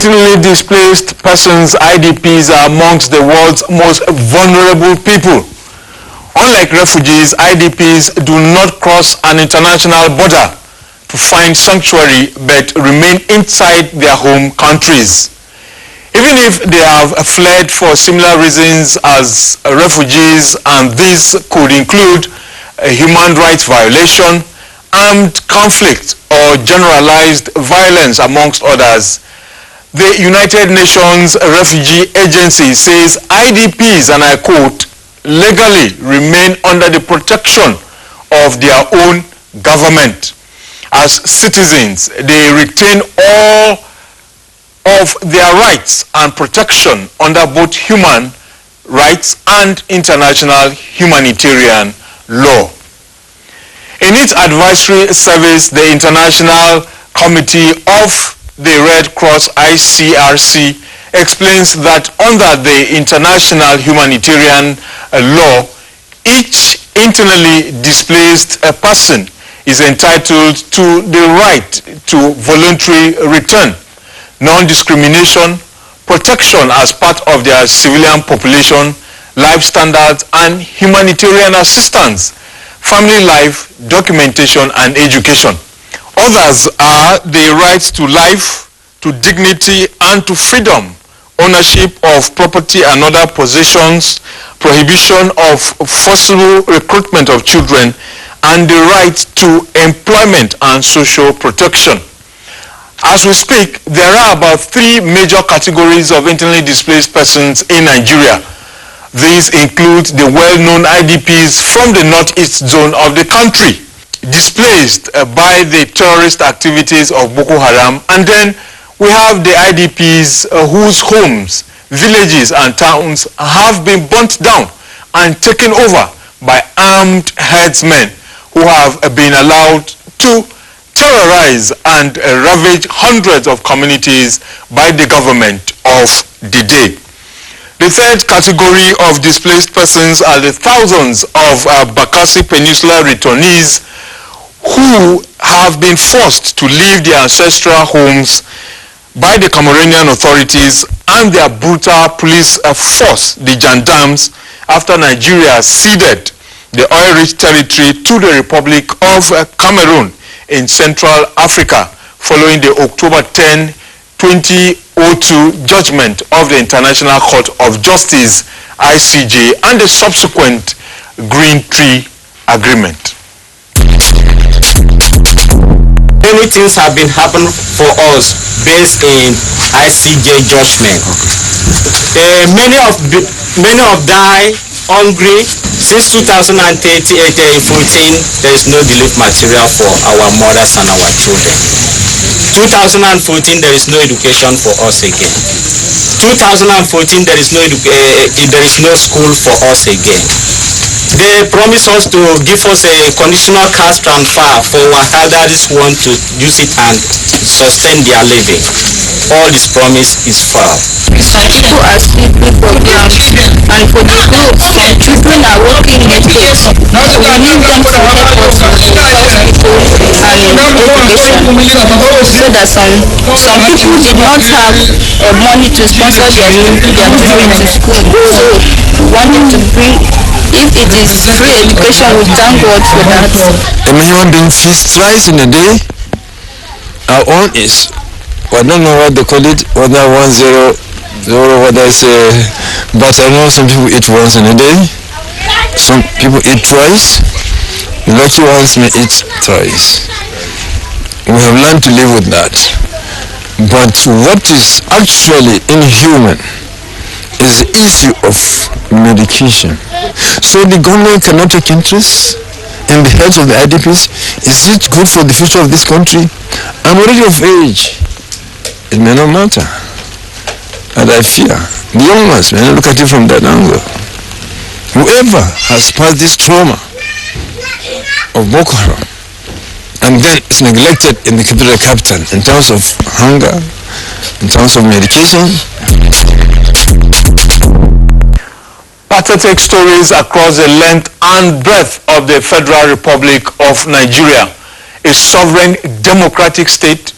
Internally displaced persons, IDPs, are amongst the world's most vulnerable people. Unlike refugees, IDPs do not cross an international border to find sanctuary but remain inside their home countries. Even if they have fled for similar reasons as refugees, and this could include a human rights violation, armed conflict, or generalized violence, amongst others, the United Nations Refugee Agency says IDPs, and I quote, legally remain under the protection of their own government. As citizens, they retain all of their rights and protection under both human rights and international humanitarian law. In its advisory service, the International Committee of the Red Cross, ICRC, explains that under the international humanitarian law, each internally displaced person is entitled to the right to voluntary return, non-discrimination, protection as part of their civilian population, life standards, and humanitarian assistance, family life, documentation, and education. Others are the rights to life, to dignity, and to freedom, ownership of property and other possessions, prohibition of forcible recruitment of children, and the right to employment and social protection. As we speak, there are about 3 major categories of internally displaced persons in Nigeria. These include the well-known IDPs from the northeast zone of the country, displaced by the terrorist activities of Boko Haram, and then we have the IDPs whose homes, villages, and towns have been burnt down and taken over by armed herdsmen who have been allowed to terrorize and ravage hundreds of communities by the government of the day. The third category of displaced persons are the thousands of BAKASSI Peninsula returnees who have been forced to leave their ancestral homes by the Cameroonian authorities and their brutal police force, the gendarmes, after Nigeria ceded the oil-rich territory to the Republic of Cameroon in Central Africa following the October 10, 2002 judgment of the International Court of Justice, ICJ, and the subsequent Green Tree Agreement. Many things have been happening for us based in ICJ judgment. Many of die hungry. Since 2014, there is no relief material for our mothers and our children. 2014, there is no education for us again. 2014, there is no school for us again. They promise us to give us a conditional cash transfer for our elders want to use it and sustain their living. All this promise is false. Some people are sleeping for ground, and for the group, some children are working in the place. We need them to help us with hospital and education, so that some people did not have money to sponsor their children to school. So we wanted to bring, if it is free education, we thank God for that. A human being feeds twice in a day. Our own is, I don't know what they call it, whether 100, whether it's but I know some people eat once in a day, some people eat twice, the lucky ones may eat thrice. We have learned to live with that. But what is actually inhuman is the issue of medication. So the government cannot take interest in the health of the IDPs. Is it good for the future of this country? I'm already of age. It may not matter. And I fear the young ones may not look at it from that angle. Whoever has passed this trauma of Boko Haram and then is neglected in the capital in terms of hunger, in terms of medication. Pathetic stories across the length and breadth of the Federal Republic of Nigeria, a sovereign democratic state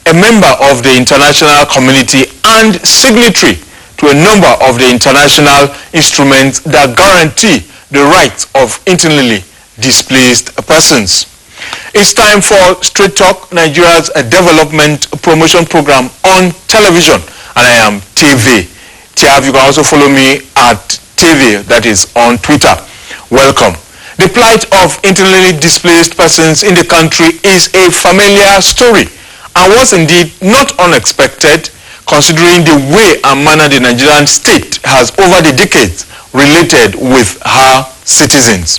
a member of the international community and signatory to a number of the international instruments that guarantee the rights of internally displaced persons. It's time for Straight Talk, Nigeria's development promotion program on television, and I am TYAV. TYAV, you can also follow me at TYAV, that is on Twitter. Welcome. The plight of internally displaced persons in the country is a familiar story and was indeed not unexpected, considering the way and manner the Nigerian state has over the decades related with her citizens.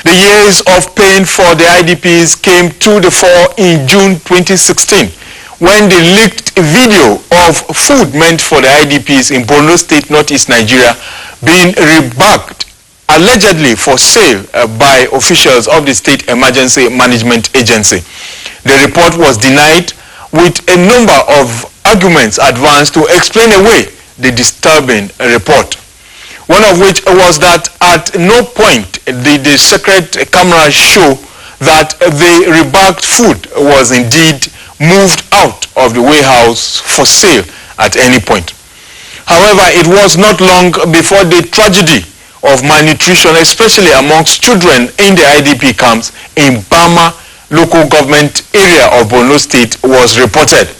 The years of pain for the IDPs came to the fore in June 2016 when the leaked video of food meant for the IDPs in Borno State, Northeast Nigeria, being rebagged allegedly for sale by officials of the State Emergency Management Agency. The report was denied with a number of arguments advanced to explain away the disturbing report. One of which was that at no point did the secret cameras show that the rebagged food was indeed moved out of the warehouse for sale at any point. However, it was not long before the tragedy of malnutrition, especially amongst children in the IDP camps in Bama local government area of Borno State, was reported.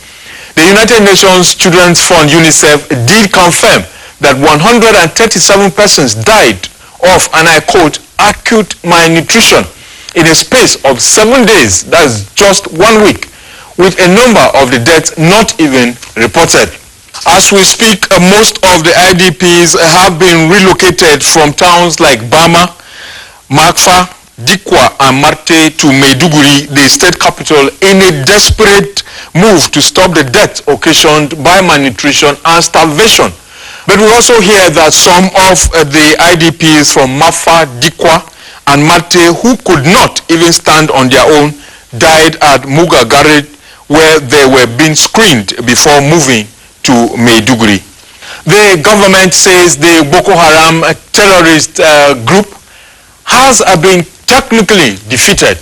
The United Nations Children's Fund, UNICEF, did confirm that 137 persons died of, and I quote, acute malnutrition in a space of 7 days, that's just 1 week, with a number of the deaths not even reported. As we speak, most of the IDPs have been relocated from towns like Bama, Makfa, Dikwa and Marte to Maiduguri, the state capital, in a desperate move to stop the deaths occasioned by malnutrition and starvation. But we also hear that some of the IDPs from Mafa, Dikwa and Mate, who could not even stand on their own, died at Mugagare, where they were being screened before moving to Maiduguri. The government says the Boko Haram terrorist group has been technically defeated,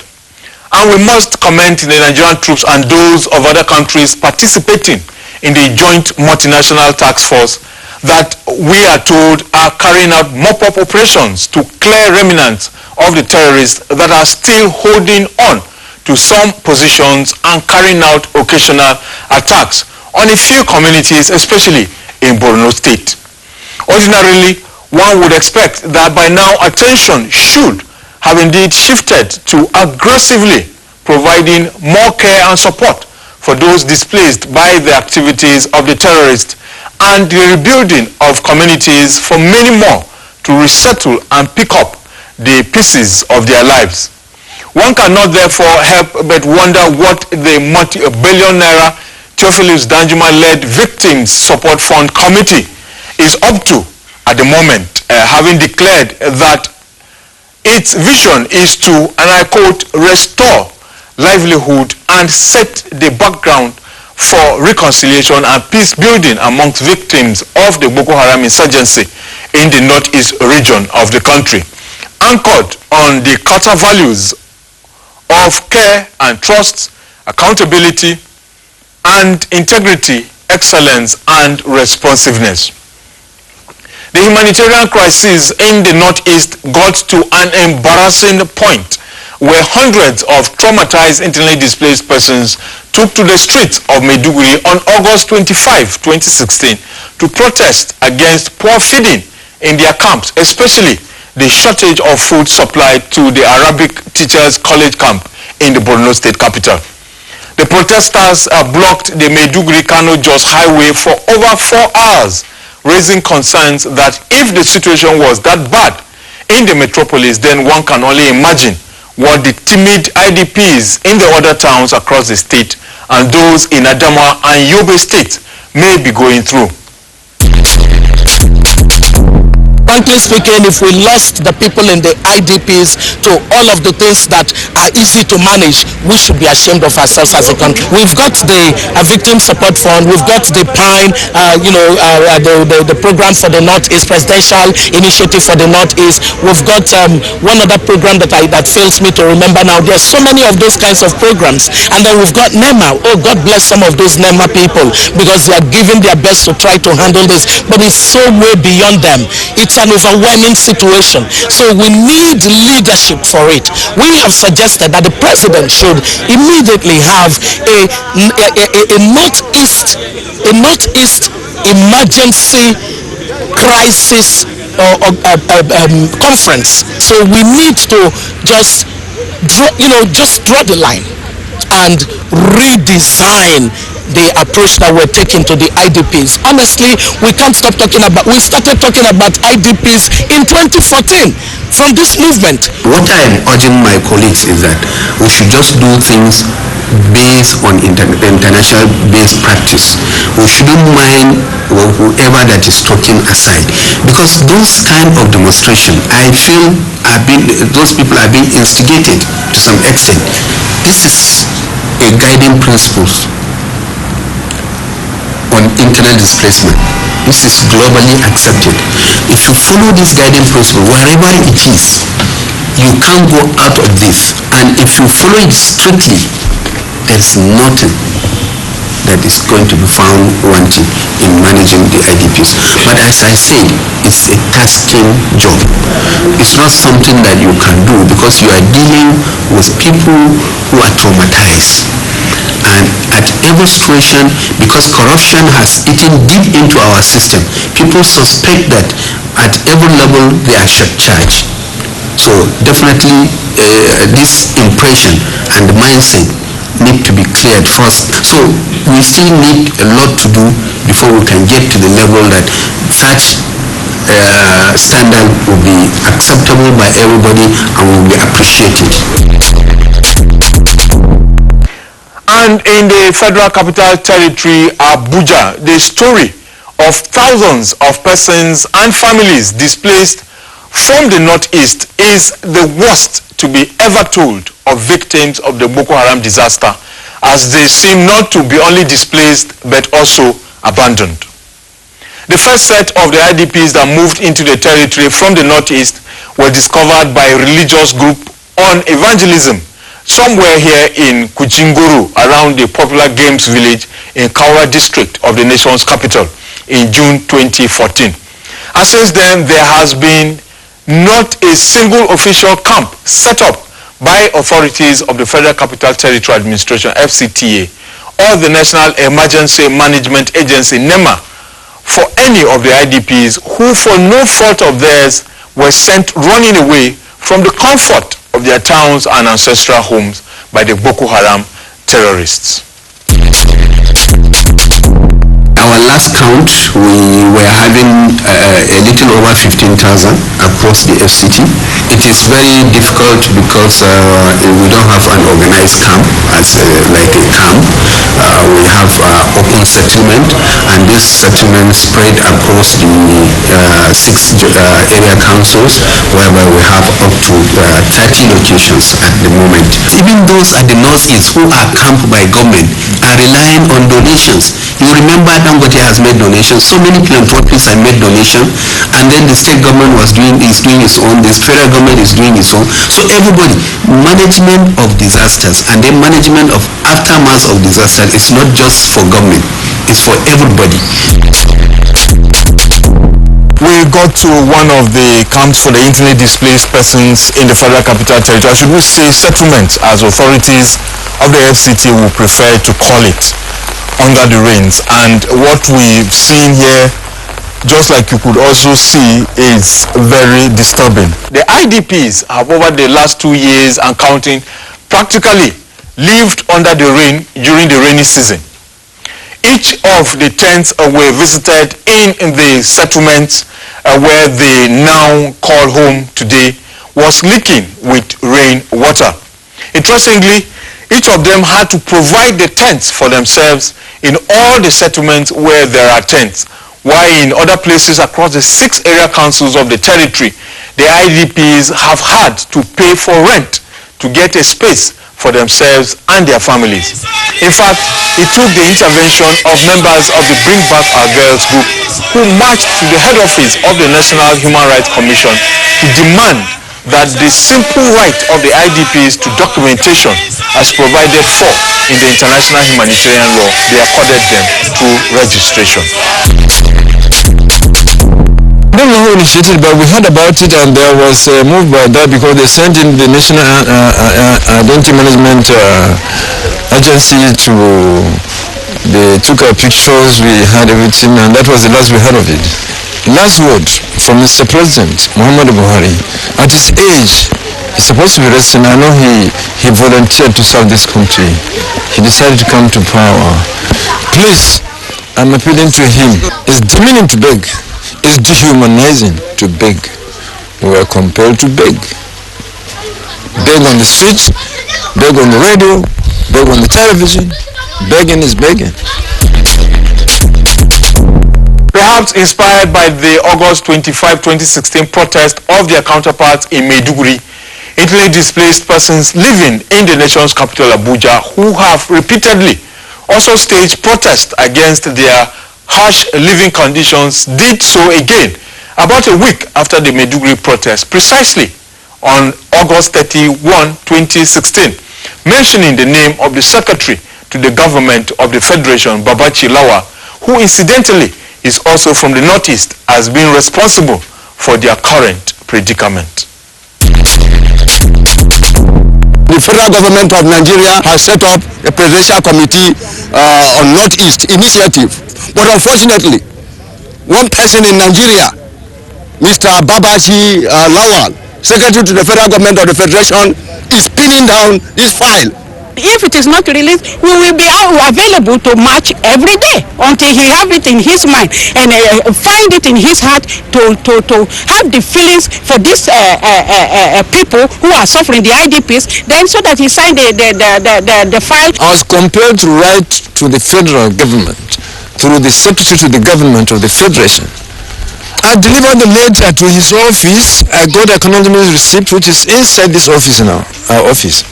and we must commend the Nigerian troops and those of other countries participating in the joint multinational task force that we are told are carrying out mop-up operations to clear remnants of the terrorists that are still holding on to some positions and carrying out occasional attacks on a few communities, especially in Borno State. Ordinarily, one would expect that by now attention should have indeed shifted to aggressively providing more care and support for those displaced by the activities of the terrorists and the rebuilding of communities for many more to resettle and pick up the pieces of their lives. One cannot therefore help but wonder what the multi-billion naira Theophilus Danjuma-led Victims Support Fund Committee is up to at the moment, having declared that its vision is to, and I quote, restore livelihood and set the background for reconciliation and peace building amongst victims of the Boko Haram insurgency in the northeast region of the country, anchored on the Carter values of care and trust, accountability and integrity, excellence and responsiveness. The humanitarian crisis in the northeast got to an embarrassing point where hundreds of traumatized internally displaced persons took to the streets of Maiduguri on August 25, 2016 to protest against poor feeding in their camps, especially the shortage of food supplied to the Arabic Teachers College camp in the Borno State capital. The protesters blocked the Maiduguri-Kano-Jos highway for over 4 hours, raising concerns that if the situation was that bad in the metropolis, then one can only imagine what the timid IDPs in the other towns across the state and those in Adamawa and Yobe states may be going through. frankly speaking, if we lost the people in the IDPs to all of the things that are easy to manage, we should be ashamed of ourselves as a country. We've got the Victim Support Fund, we've got the PINE, the program for the Northeast, Presidential Initiative for the Northeast. We've got one other program that fails me to remember now. There's so many of those kinds of programs. And then we've got NEMA. Oh, God bless some of those NEMA people, because they are giving their best to try to handle this, but it's so way beyond them. It's an overwhelming situation. So we need leadership for it. We have suggested that the president should immediately have a Northeast emergency crisis conference. So we need to just draw the line and redesign the approach that we're taking to the IDPs. Honestly, we can't stop talking about, we started talking about IDPs in 2014 from this movement. What I am urging my colleagues is that we should just do things based on international based practice. We shouldn't mind whoever that is talking aside, because those kind of demonstration, I feel those people are being instigated to some extent. This is a guiding principles on internal displacement. This is globally accepted. If you follow this guiding principle, wherever it is, you can't go out of this. And if you follow it strictly, there's nothing that is going to be found wanting in managing the IDPs. But as I said, it's a tasking job. It's not something that you can do, because you are dealing with people who are traumatized. And at every situation, because corruption has eaten deep into our system, people suspect that at every level they are charged. So definitely this impression and the mindset need to be cleared first. So we still need a lot to do before we can get to the level that such standard will be acceptable by everybody and will be appreciated. And in the Federal Capital Territory, Abuja, the story of thousands of persons and families displaced from the Northeast is the worst to be ever told of victims of the Boko Haram disaster, as they seem not to be only displaced but also abandoned. The first set of the IDPs that moved into the territory from the Northeast were discovered by a religious group on evangelism somewhere here in Kuchinguru, around the popular games village in Kaura district of the nation's capital in June 2014. And since then, there has been not a single official camp set up by authorities of the Federal Capital Territory Administration, FCTA, or the National Emergency Management Agency, NEMA, for any of the IDPs who, for no fault of theirs, were sent running away from the comfort of their towns and ancestral homes by the Boko Haram terrorists. Our last count, we were having a little over 15,000 across the FCT. It is very difficult because we don't have an organized camp as like a camp. We have open settlement, and this settlement spread across the 6 area councils, whereby we have up to 30 locations at the moment. Even those at the Northeast who are camped by government are relying on donations. You remember Dangote has made donations, so many philanthropists have made donations, and then the state government is doing its own, the federal government is doing its own. So everybody, management of disasters and then management of aftermath of disaster is not just for government, it's for everybody. We got to one of the camps for the internally displaced persons in the Federal Capital Territory. Should we say settlement, as authorities of the FCT would prefer to call it, under the reins? And what we've seen here, just like you could also see, is very disturbing. The IDPs have, over the last 2 years and counting, practically lived under the rain during the rainy season. Each of the tents were visited in the settlements where they now call home today was leaking with rain water. Interestingly, each of them had to provide the tents for themselves in all the settlements where there are tents, while in other places across the 6 area councils of the territory, the IDPs have had to pay for rent to get a space for themselves and their families. In fact, it took the intervention of members of the Bring Back Our Girls group who marched to the head office of the National Human Rights Commission to demand that the simple right of the IDPs to documentation as provided for in the international humanitarian law be accorded them through registration. I don't know who initiated, but we heard about it, and there was a move by that because they sent in the National Identity Management Agency to, they took our pictures, we had everything, and that was the last we heard of it. Last word from Mr. President Muhammadu Buhari. At his age, he's supposed to be resting. I know he volunteered to serve this country. He decided to come to power. Please, I'm appealing to him. It's demeaning to beg. It's dehumanizing to beg. We are compelled to beg. Beg on the streets, beg on the radio, beg on the television. Begging is begging. Perhaps inspired by the August 25, 2016 protest of their counterparts in Maiduguri, internally displaced persons living in the nation's capital Abuja who have repeatedly also staged protests against their harsh living conditions did so again about a week after the Maiduguri protest, precisely on August 31, 2016, mentioning the name of the secretary to the government of the Federation, Babachi Lawa, who incidentally is also from the Northeast, as being responsible for their current predicament. The federal government of Nigeria has set up a presidential committee on Northeast initiative. But unfortunately, one person in Nigeria, Mr. Babachi Lawal, Secretary to the Federal Government of the Federation, is pinning down this file. If it is not released, we will be available to march every day until he have it in his mind and find it in his heart to have the feelings for these people who are suffering, the IDPs, then so that he sign the file. I was compelled to write to the federal government through the secretary to the government of the Federation. I delivered the letter to his office. I got an acknowledgement receipt which is inside this office now, our office.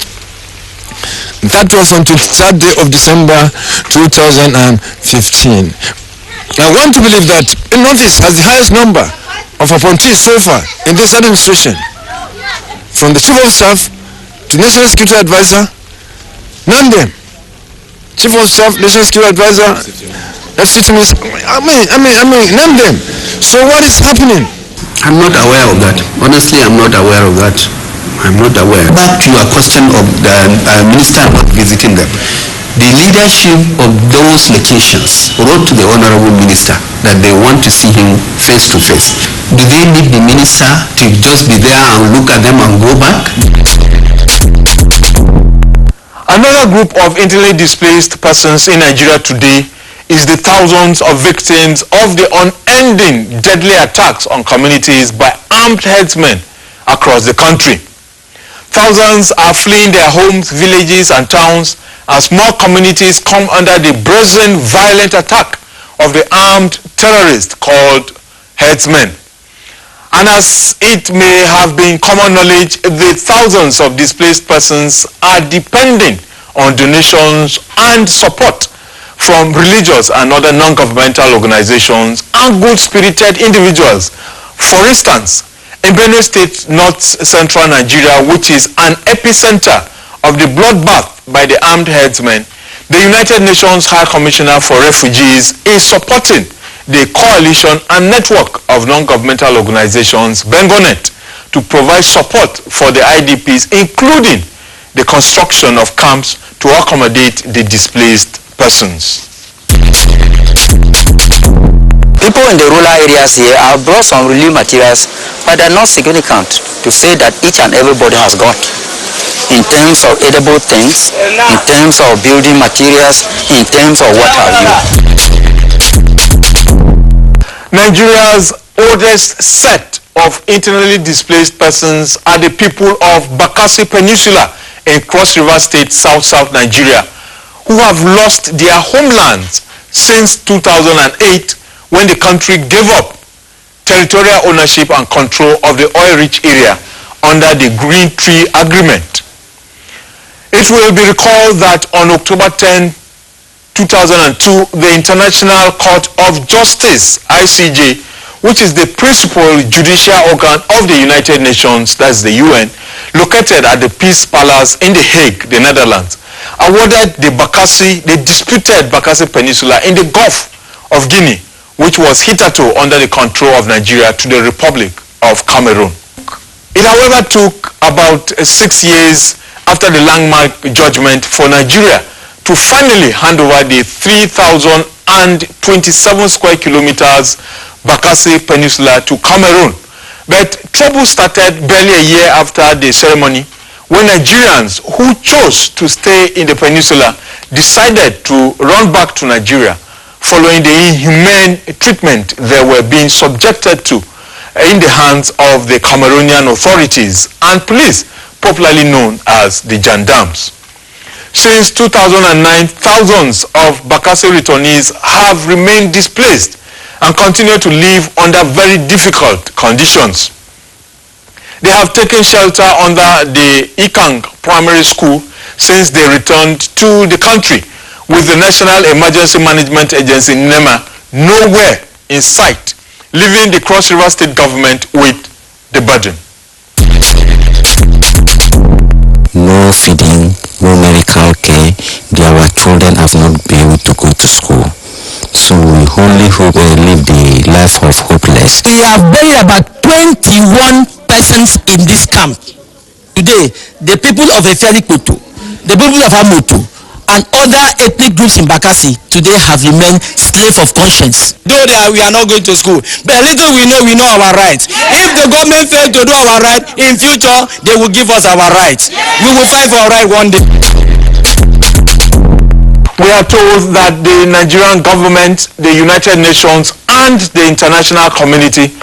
That was on 23rd day of December 2015. I want to believe that the Northeast has the highest number of appointees so far in this administration. From the Chief of Staff to National Security Advisor, none them. Chief of Staff, National Security Advisor, FCT Minister, I mean, none them. So what is happening? I'm not aware of that. Honestly, I'm not aware of that. I'm not aware. Back to your question of the minister not visiting them. The leadership of those locations wrote to the honorable minister that they want to see him face to face. Do they need the minister to just be there and look at them and go back? Another group of internally displaced persons in Nigeria today is the thousands of victims of the unending deadly attacks on communities by armed herdsmen across the country. Thousands are fleeing their homes, villages and towns as more communities come under the brazen violent attack of the armed terrorists called herdsmen. And as it may have been common knowledge, the thousands of displaced persons are depending on donations and support from religious and other non-governmental organizations and good-spirited individuals. For instance, in Benue State, north-central Nigeria, which is an epicenter of the bloodbath by the armed herdsmen, the United Nations High Commissioner for Refugees is supporting the coalition and network of non-governmental organizations, Bengonet, to provide support for the IDPs, including the construction of camps to accommodate the displaced persons. People in the rural areas here have brought some relief materials, but they're not significant to say that each and everybody has got. In terms of edible things, in terms of building materials, in terms of what have you. Nigeria's oldest set of internally displaced persons are the people of BAKASSI Peninsula in Cross River State, South Nigeria, who have lost their homelands since 2008 when the country gave up territorial ownership and control of the oil-rich area under the Green Tree Agreement. It will be recalled that on October 10, 2002, the International Court of Justice, ICJ, which is the principal judicial organ of the United Nations, that's the UN, located at the Peace Palace in The Hague, the Netherlands, awarded the disputed BAKASSI Peninsula in the Gulf of Guinea, which was hitherto under the control of Nigeria, to the Republic of Cameroon. It, however, took about 6 years after the landmark judgment for Nigeria to finally hand over the 3,027 square kilometers BAKASSI Peninsula to Cameroon. But trouble started barely a year after the ceremony, when Nigerians who chose to stay in the peninsula decided to run back to Nigeria following the inhumane treatment they were being subjected to in the hands of the Cameroonian authorities and police, popularly known as the gendarmes. Since 2009, thousands of BAKASSI returnees have remained displaced and continue to live under very difficult conditions. They have taken shelter under the Ikang Primary School since they returned to the country, with the National Emergency Management Agency, NEMA, nowhere in sight, leaving the Cross River State government with the burden. No feeding, no medical care. Our children have not been able to go to school. So we only hope they live the life of hopeless. We have buried about 21 persons in this camp. Today, the people of Eferikutu, the people of Amotu, and other ethnic groups in BAKASSI today have remained slaves of conscience. Though we are not going to school, but little we know our rights. If the government fails to do our right, in future they will give us our rights. We will fight for our right one day. We are told that the Nigerian government, the United Nations, and the international community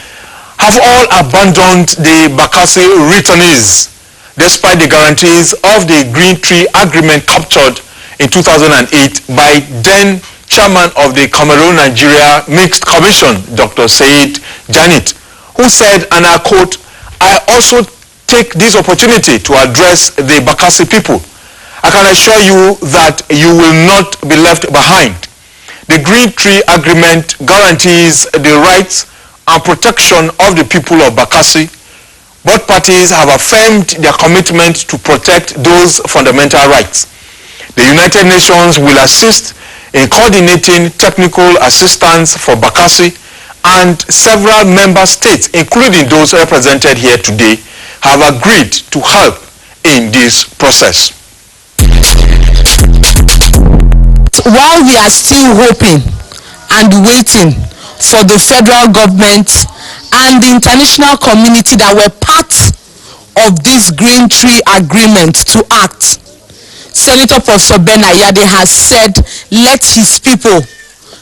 have all abandoned the BAKASSI returnees, despite the guarantees of the Green Tree Agreement captured in 2008 by then chairman of the Cameroon-Nigeria Mixed Commission, Dr. Said Janit, who said, and I quote, "I also take this opportunity to address the BAKASSI people. I can assure you that you will not be left behind. The Green Tree Agreement guarantees the rights and protection of the people of BAKASSI. Both parties have affirmed their commitment to protect those fundamental rights. The United Nations will assist in coordinating technical assistance for BAKASSI, and several member states, including those represented here today, have agreed to help in this process." While we are still hoping and waiting for the federal government and the international community that were part of this Green Tree Agreement to act, Senator Professor Ben Ayade has said, let his people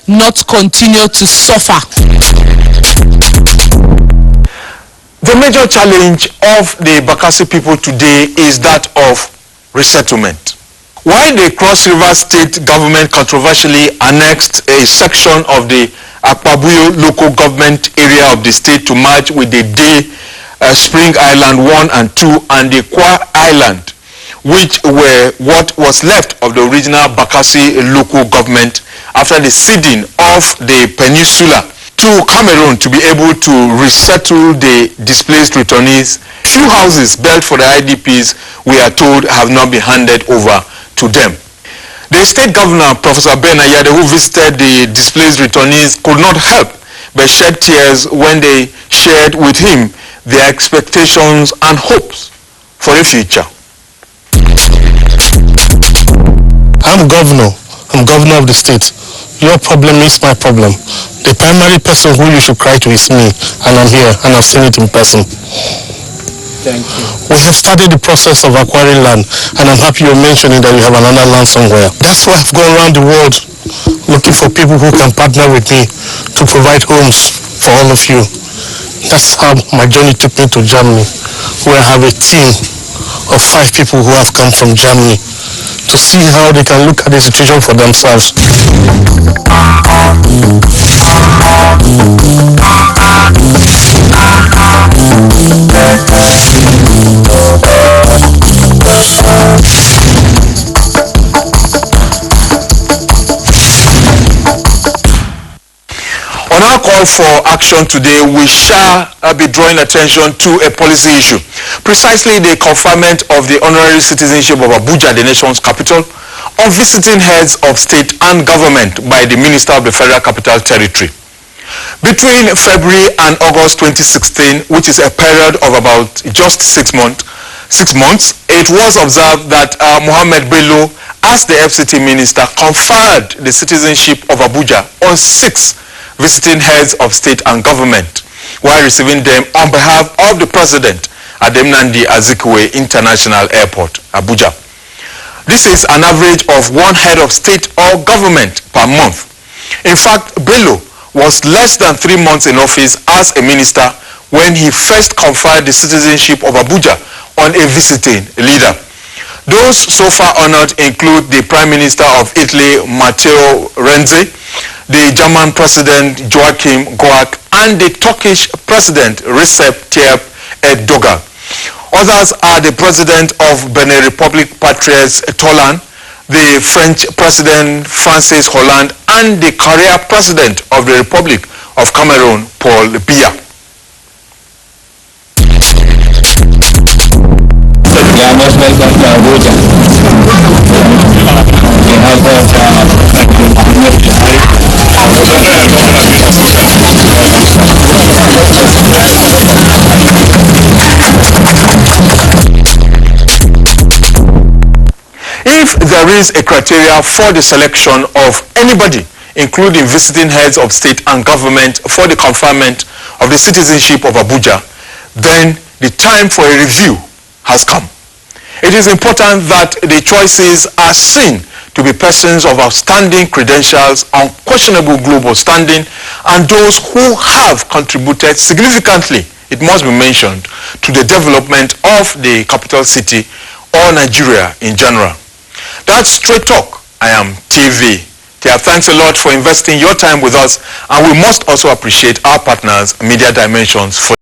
not continue to suffer. The major challenge of the BAKASSI people today is that of resettlement. While the Cross River State government controversially annexed a section of the ABUJA local government area of the state to merge with the Spring Island 1 and 2 and the Kwa Island, which were what was left of the original BAKASSI local government after the ceding of the peninsula to Cameroon to be able to resettle the displaced returnees. Few houses built for the IDPs, we are told, have not been handed over to them. The state governor, Professor Ben Ayade, who visited the displaced returnees, could not help but shed tears when they shared with him their expectations and hopes for the future. I'm governor of the state. Your problem is my problem. The primary person who you should cry to is me, and I'm here, and I've seen it in person. Thank you. We have started the process of acquiring land, and I'm happy you're mentioning that you have another land somewhere. That's why I've gone around the world looking for people who can partner with me to provide homes for all of you. That's how my journey took me to Germany, where I have a team of 5 people who have come from Germany to see how they can look at the situation for themselves. call for action today, we shall be drawing attention to a policy issue, precisely the conferment of the honorary citizenship of Abuja, the nation's capital, on visiting heads of state and government by the Minister of the Federal Capital Territory. Between February and August 2016, which is a period of about just 6 months, it was observed that Mohammed Bello, as the FCT minister, conferred the citizenship of Abuja on 6 visiting heads of state and government while receiving them on behalf of the president at the Nnamdi Azikiwe International Airport, Abuja. This is an average of 1 head of state or government per month. In fact, Bello was less than 3 months in office as a minister when he first conferred the citizenship of Abuja on a visiting leader. Those so far honored include the Prime Minister of Italy, Matteo Renzi, the German President Joachim Goak, and the Turkish President Recep Tayyip Erdogan. Others are the President of Benin Republic, Patrice Talon, the French President Francis Hollande, and the Korea President of the Republic of Cameroun, Paul Biya. You are most welcome to Abuja. If there is a criteria for the selection of anybody, including visiting heads of state and government, for the conferment of the citizenship of Abuja, then the time for a review has come. It is important that the choices are seen to be persons of outstanding credentials, unquestionable global standing, and those who have contributed significantly, it must be mentioned, to the development of the capital city or Nigeria in general. That's Straight Talk. I am TYAV. Thanks a lot for investing your time with us, and we must also appreciate our partners, Media Dimensions, for